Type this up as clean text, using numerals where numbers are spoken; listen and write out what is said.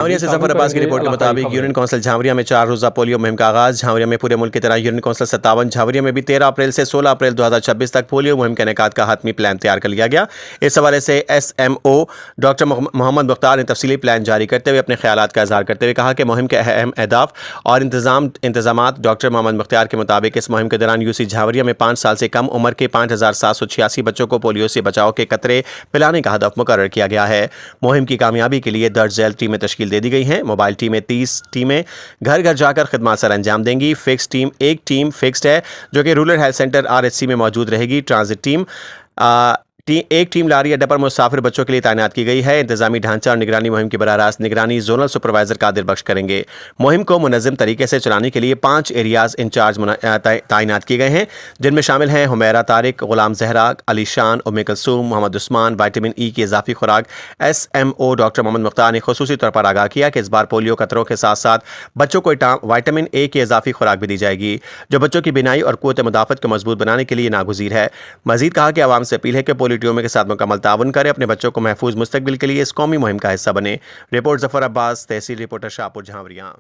झांवरिया से जफर अब्बास की रिपोर्ट के मुताबिक यूनियन काउंसिल झांवरिया में 4 रोज़ा पोलियो मुहिम का आगाज। झांवरिया में पूरे मुल्क की तरह यूनियन काउंसिल 57 झांवरिया में भी 13 अप्रैल से 16 अप्रैल 2026 तक पोलियो मुहिम के इनेकाद का हातमी प्लान तैयार कर लिया गया। इस हवाले से SMO डॉक्टर मोहम्मद मुख्तार ने तफसीली प्लान जारी करते हुए अपने ख्यालात का इजहार करते हुए कहा कि मुहिम के अहम अहदाफ और इंतजाम डॉक्टर मोहम्मद मुख्तार के मुताबिक इस मुहिम के दौरान UC झांवरिया में 5 साल से कम उम्र के 5786 बच्चों को पोलियो से बचाव के कतरे पिलाने का हदफ मुकर्रर किया गया है। मुहिम की कामयाबी के लिए दर्ज झैल टीमें तश्कील दे दी गई हैं। मोबाइल टीमें 30 टीमें घर घर जाकर खिदमत सर अंजाम देंगी। एक टीम फिक्स्ड है जो कि रूरल हेल्थ सेंटर RHC में मौजूद रहेगी। ट्रांजिट टीम एक टीम लारी अड्डा पर मुसाफिर बच्चों के लिए तैनात की गई है। इंतजामी ढांचा और निगरानी मुहिम की बराह रास्त निगरानी जोनल सुपरवाइजर कादिर बख्श करेंगे। मुहिम को मुनज़्ज़म तरीके से चलाने के लिए 5 एरियाज इंचार्ज तैनात किए गए हैं, जिनमें शामिल हैं हुमैरा तारिक, गुलाम जहरा, अली शान, उम्मे कुलसूम, मोहम्मद उस्मान। विटामिन E की इजाफी खुराक SMO डॉक्टर मोहम्मद मुख्तार ने खुसूसी तौर पर आगाह किया कि इस बार पोलियो कतरों के साथ साथ बच्चों को विटामिन A की इजाफी खुराक भी दी जाएगी, जो बच्चों की बिनाई और क़ुव्वत मुदाफ़त को मजबूत बनाने के लिए नागुज़ीर है। मजीद कहा कि आवाम से अपील है कि पोलियो टीमों के साथ मुकम्मल ताउन करें, अपने बच्चों को महफूज मुस्तकबिल के लिए इस कौमी मुहिम का हिस्सा बने। रिपोर्ट जफर अब्बास, तहसील रिपोर्टर शाहपुर झांवरिया।